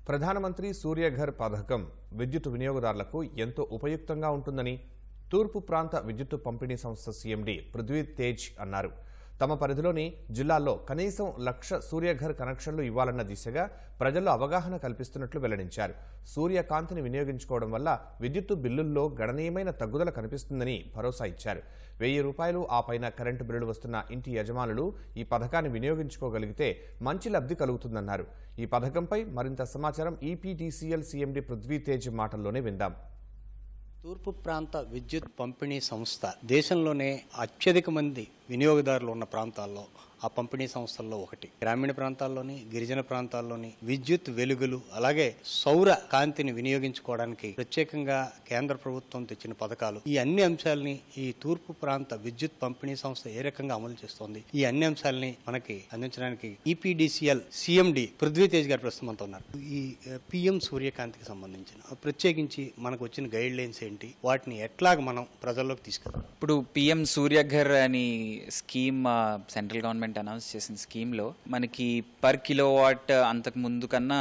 ప్రధానమంత్రి సూర్యఘర్ పథకం విద్యుత్ వినియోగదారులకు ఎంతో ఉపయుక్తంగా ఉంటుందని తూర్పు ప్రాంత విద్యుత్ పంపిణీ సంస్థ సీఎండీ పృథ్వీ తేజ్ అన్నారు. తమ పరిధిలోని జిల్లాల్లో కనీసం 1,00,000 సూర్యఘర్ కనెక్షన్లు ఇవ్వాలన్న దిశగా ప్రజల్లో అవగాహన కల్పిస్తున్నట్లు వెల్లడించారు. సూర్యకాంతిని వినియోగించుకోవడం వల్ల విద్యుత్ బిల్లుల్లో గణనీయమైన తగ్గుదల కనిపిస్తుందని భరోసా ఇచ్చారు. ₹1,000 ఆ పైన కరెంటు బిల్లులు వస్తున్న ఇంటి యజమానులు ఈ పథకాన్ని వినియోగించుకోగలిగితే మంచి లబ్ధి కలుగుతుందన్నారు. ఈ పథకంపై మరింత సమాచారం ఈపీడీసీఎల్ సీఎండీ పృథ్వీ తేజ్ మాటల్లోనే విందాం. తూర్పు ప్రాంత విద్యుత్ పంపిణీ సంస్థ దేశంలోనే అత్యధిక మంది వినియోగదారులు ఉన్న ప్రాంతాల్లో ఆ పంపిణీ సంస్థల్లో ఒకటి. గ్రామీణ ప్రాంతాల్లోని, గిరిజన ప్రాంతాల్లోని విద్యుత్ వెలుగులు అలాగే సౌర కాంతిని వినియోగించుకోవడానికి ప్రత్యేకంగా కేంద్ర ప్రభుత్వం తెచ్చిన పథకాలు, ఈ అన్ని అంశాలని ఈ తూర్పు ప్రాంత విద్యుత్ పంపిణీ సంస్థ ఏ రకంగా అమలు చేస్తోంది, ఈ అన్ని అంశాలని మనకి అందించడానికి ఈపీడీసీఎల్ సీఎండీ పృథ్వీ తేజ్ గారు ప్రస్తుతం అంతా ఉన్నారు. ఈ పిఎం సూర్యకాంతికి సంబంధించిన ప్రత్యేకించి మనకు వచ్చిన గైడ్ లైన్స్ ఏంటి, వాటిని ఎట్లాగ మనం ప్రజల్లోకి తీసుకెళ్తాం? ఇప్పుడు పిఎం సూర్యఘర్ అని స్కీమ్ సెంట్రల్ గవర్నమెంట్ అనౌన్స్ చేసిన స్కీమ్లో మనకి పర్ కిలోవాట్ అంతకు ముందు కన్నా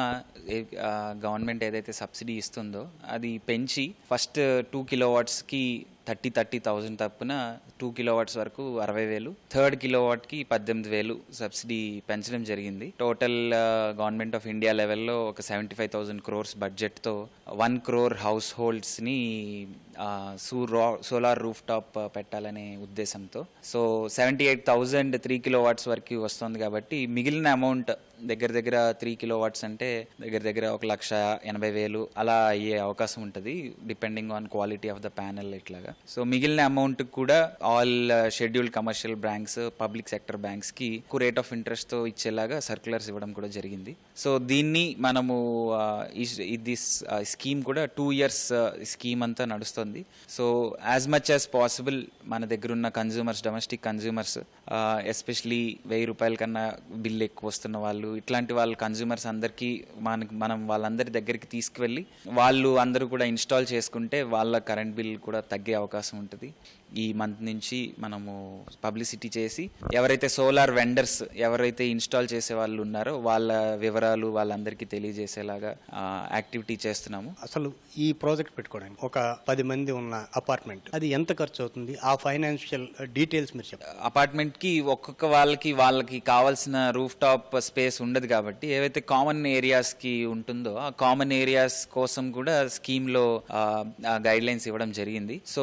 గవర్నమెంట్ ఏదైతే సబ్సిడీ ఇస్తుందో అది పెంచి ఫస్ట్ 2 కిలోవాట్స్కి 30,000 తప్పున 2 కిలోవాట్స్ వరకు 60,000, థర్డ్ కిలోవాట్కి 18,000 సబ్సిడీ పెంచడం జరిగింది. టోటల్ గవర్నమెంట్ ఆఫ్ ఇండియా లెవెల్లో ఒక 75,000 crores బడ్జెట్తో 1 crore హౌస్ హోల్డ్స్ని సోలార్ రూఫ్ టాప్ పెట్టాలనే ఉద్దేశంతో. సో 78,000 3 కిలోవాట్స్ వరకు వస్తుంది కాబట్టి మిగిలిన అమౌంట్ దగ్గర 3 కిలోవాట్స్ అంటే దగ్గర 1,80,000 అలా అయ్యే అవకాశం ఉంటుంది depending on quality of the panel ఇట్లాగా. సో మిగిలిన అమౌంట్ కూడా all scheduled commercial banks, public sector banks కి రేట్ ఆఫ్ ఇంట్రెస్ట్ తో ఇచ్చేలాగా సర్క్యులర్స్ ఇవ్వడం కూడా జరిగింది. సో దీన్ని మనము స్కీమ్ కూడా 2 years స్కీమ్ అంతా నడుస్తుంది. So as much as possible మన దగ్గర ఉన్న కన్జ్యూమర్స్, డొమెస్టిక్ కన్జ్యూమర్స్, ఎస్పెషలీ ₹1,000 కన్నా బిల్ ఎక్కువ వస్తున్న వాళ్ళు, ఇట్లాంటి వాళ్ళ కన్జ్యూమర్స్ అందరికీ మనం వాళ్ళందరి దగ్గరికి తీసుకువెళ్ళి వాళ్ళు అందరూ కూడా ఇన్స్టాల్ చేసుకుంటే వాళ్ళ కరెంట్ బిల్ కూడా తగ్గే అవకాశం ఉంటుంది. ఈ మంత్ నుంచి మనము పబ్లిసిటీ చేసి ఎవరైతే సోలార్ వెండర్స్ ఎవరైతే ఇన్స్టాల్ చేసే వాళ్ళు ఉన్నారో వాళ్ళ వివరాలు వాళ్ళందరికీ తెలియజేసేలాగా యాక్టివిటీ చేస్తున్నాము. అసలు ఈ ప్రాజెక్ట్ పెట్టుకోవడానికి ఒక 10 మంది ఉన్న అపార్ట్మెంట్ అది ఎంత ఖర్చు అవుతుంది, ఆ ఫైనాన్షియల్ డీటెయిల్స్ మీరు చెప్పండి. అపార్ట్మెంట్ కి ఒక్కొక్క వాళ్ళకి కావాల్సిన రూఫ్ టాప్ స్పేస్ ఉండదు కాబట్టి ఏవైతే కామన్ ఏరియాస్ కి ఉంటుందో ఆ కామన్ ఏరియాస్ కోసం కూడా స్కీమ్ లో గైడ్ లైన్స్ ఇవ్వడం జరిగింది. సో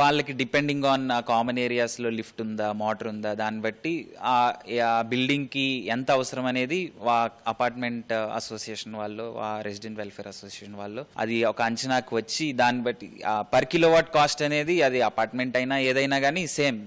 వాళ్ళకి డిపెండింగ్ ఆన్ ఆ కామన్ ఏరియాస్ లో లిఫ్ట్ ఉందా, మోటార్ ఉందా, దాన్ని బట్టి ఆ బిల్డింగ్ కి ఎంత అవసరం అనేది అపార్ట్మెంట్ అసోసియేషన్ వాళ్ళు, రెసిడెంట్ వెల్ఫేర్ అసోసియేషన్ వాళ్ళు అది ఒక అంచనాకు వచ్చి దాన్ని బట్టి పర్ కిలోవాట్ కాస్ట్ అనేది అది అపార్ట్మెంట్ అయినా ఏదైనా కానీ same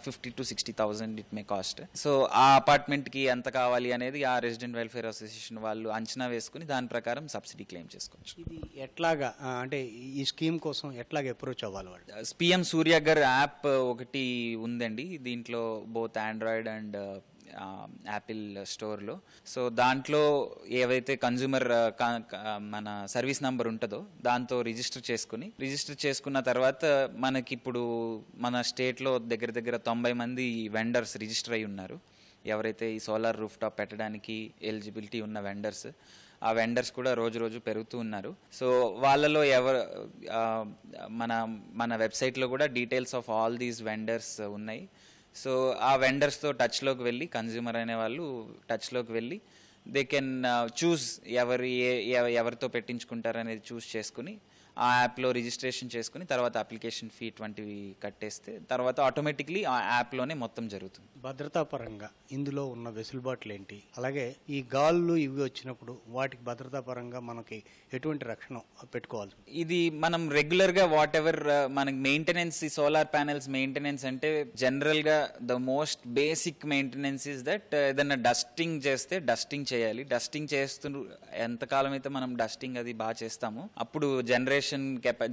50,000 to 60,000 it may cost. So ఆ అపార్ట్మెంట్ కి ఎంత కావాలి అనేది ఆ రెసిడెంట్ వెల్ఫేర్ అసోసియేషన్ వాళ్ళు అంచనా వేసుకుని దాని ప్రకారం సబ్సిడీ క్లెయిమ్ చేసుకోవచ్చు. ఇది ఎట్లాగా అంటే ఈ స్కీమ్ కోసం ఎట్లాగా అప్రోచ్ అవ్వాలి వాళ్ళు? పిఎం సూర్యఘర్ యాప్ ఒకటి ఉందండి, దీంట్లో బోత్ ఆండ్రాయిడ్ అండ్ యాపిల్ స్టోర్లో. సో దాంట్లో ఏవైతే కన్జ్యూమర్ మన సర్వీస్ నంబర్ ఉంటుందో దాంతో రిజిస్టర్ చేసుకున్న తర్వాత మనకి ఇప్పుడు మన స్టేట్లో దగ్గర 90 మంది వెండర్స్ రిజిస్టర్ అయి ఉన్నారు. ఎవరైతే ఈ సోలార్ రూఫ్ టాప్ పెట్టడానికి ఎలిజిబిలిటీ ఉన్న వెండర్స్, ఆ వెండర్స్ కూడా రోజు పెరుగుతూ ఉన్నారు. సో వాళ్ళలో మన వెబ్సైట్లో కూడా details of all these vendors ఉన్నాయి. సో ఆ వెండర్స్తో టచ్లోకి వెళ్ళి కన్జ్యూమర్ అనే వాళ్ళు టచ్లోకి వెళ్ళి దే కెన్ చూస్ ఎవరితో పెట్టించుకుంటారు అనేది చూస్ చేసుకుని ఆ యాప్లో రిజిస్ట్రేషన్ చేసుకుని తర్వాత అప్లికేషన్ ఫీ 20 కట్టేస్తే తర్వాత ఆటోమేటిక్లీ ఆ యాప్లోనే మొత్తం జరుగుతుంది. భద్రతా పరంగా ఇందులో ఉన్న వెసులుబాట్లు ఏంటి, అలాగే ఈ గాళ్ళు ఇవి వచ్చినప్పుడు వాటికి భద్రతా పరంగా మనకి ఎటువంటి రక్షణ పెట్టుకోవాలి? ఇది మనం రెగ్యులర్గా వాట్ ఎవర్ మనకి మెయింటెనెన్స్, ఈ సోలార్ ప్యానెల్స్ మెయింటెనెన్స్ అంటే జనరల్గా the most basic maintenance is that ఏదైనా డస్టింగ్ చేస్తే డస్టింగ్ చేయాలి. డస్టింగ్ చేస్తూ ఎంతకాలం అయితే మనం డస్టింగ్ అది బాగా చేస్తామో అప్పుడు జనరేషన్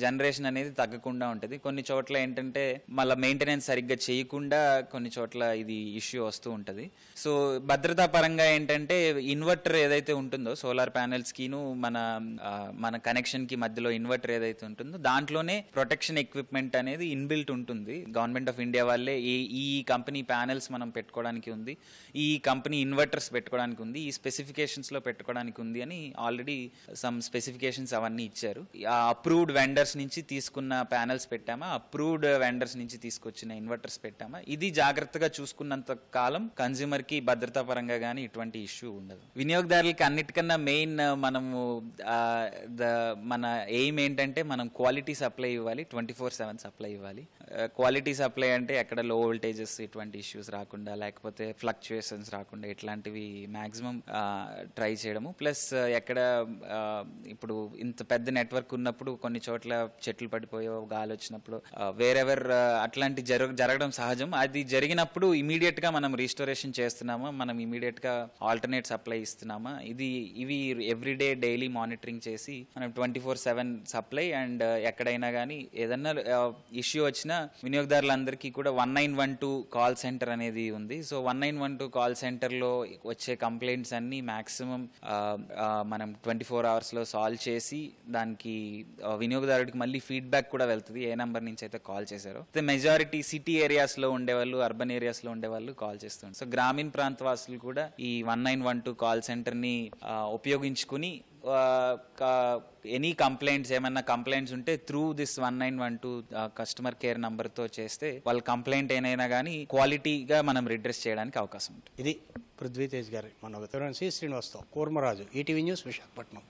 జనరేషన్ అనేది తగ్గకుండా ఉంటుంది. కొన్ని చోట్ల ఏంటంటే మళ్ళీ మెయింటెనెన్స్ సరిగ్గా చేయకుండా కొన్ని చోట్ల ఇది ఇష్యూ వస్తూ ఉంటుంది. సో భద్రతా పరంగా ఏంటంటే ఇన్వర్టర్ ఏదైతే ఉంటుందో సోలార్ ప్యానెల్స్ కిను మన కనెక్షన్ కి మధ్యలో ఇన్వర్టర్ ఏదైతే ఉంటుందో దాంట్లోనే ప్రొటెక్షన్ ఎక్విప్మెంట్ అనేది ఇన్బిల్ట్ ఉంటుంది. గవర్నమెంట్ ఆఫ్ ఇండియా వాళ్ళే ఈ కంపెనీ ప్యానెల్స్ మనం పెట్టుకోవడానికి ఉంది, ఈ కంపెనీ ఇన్వర్టర్స్ పెట్టుకోవడానికి ఉంది, ఈ స్పెసిఫికేషన్స్ లో పెట్టుకోవడానికి ఉంది అని ఆల్రెడీ సమ్ స్పెసిఫికేషన్స్ అవన్నీ ఇచ్చారు. ఆ అప్రూవ్డ్ వెండర్స్ నుంచి తీసుకున్న ప్యానెల్స్ పెట్టామా, అప్రూవ్డ్ వెండర్స్ నుంచి తీసుకొచ్చిన ఇన్వర్టర్స్ పెట్టామా, ఇది జాగ్రత్తగా చూసుకున్నంత కాలం కన్స్యూమర్ కి భద్రతా పరంగా కానీ ఇటువంటి ఇష్యూ ఉండదు. వినియోగదారులకి అన్నిటికన్నా మెయిన్ మన ఎయిమ్ ఏంటంటే మనం క్వాలిటీ సప్లై ఇవ్వాలి, 24/7 సప్లై ఇవ్వాలి. క్వాలిటీ సప్లై అంటే ఎక్కడ లో వోల్టేజెస్ ఇటువంటి ఇష్యూస్ రాకుండా, లేకపోతే ఫ్లక్చుయేషన్స్ రాకుండా ఇట్లాంటివి మాక్సిమం ట్రై చేయడము. ప్లస్ ఎక్కడ ఇప్పుడు ఇంత పెద్ద నెట్వర్క్ ఉన్నప్పుడు కొన్ని చోట్ల చెట్లు పడిపోయో గాలి వచ్చినప్పుడు వేరెవర్ అట్లాంటి జరగడం సహజం. అది జరిగినప్పుడు ఇమీడియట్ గా మనం రీస్టోరేషన్ చేస్తున్నామా, మనం ఇమీడియట్ గా ఆల్టర్నేట్ సప్లై ఇస్తున్నామా, ఇవి ఎవ్రీడే డైలీ మానిటరింగ్ చేసి మనం 24/7 సప్లై. అండ్ ఎక్కడైనా కానీ ఏదన్నా ఇష్యూ వచ్చినా వినియోగదారులందరికీ కూడా 1912 కాల్ సెంటర్ అనేది ఉంది. సో 1912 కాల్ సెంటర్ లో వచ్చే కంప్లైంట్స్ అన్ని మాక్సిమం మనం 24 hours లో సాల్వ్ చేసి దానికి వినియోగదారుడికి మళ్ళీ ఫీడ్బ్యాక్ కూడా వెళ్తుంది ఏ నెంబర్ నుంచి అయితే కాల్ చేశారో. మెజారిటీ సిటీ ఏరియాస్ లో ఉండేవాళ్ళు, అర్బన్ ఏరియాస్ లో ఉండేవాళ్ళు కాల్ చేస్తుంటారు. సో గ్రామీణ ప్రాంత వాసులు కూడా ఈ 1912 కాల్ సెంటర్ ని ఉపయోగించుకుని ఎనీ కంప్లైంట్స్ ఏమన్నా కంప్లైంట్స్ ఉంటే through this 1912 customer care number తో చేస్తే వాళ్ళ కంప్లైంట్ ఏనైనా కానీ క్వాలిటీగా మనం రిడ్రెస్ చేయడానికి అవకాశం ఉంటుంది. ఇది పృథ్వీ తేజ్ గారి మన శ్రీనివాస్తో కూర్మరాజు, ఈటీవీ న్యూస్, విశాఖపట్నం.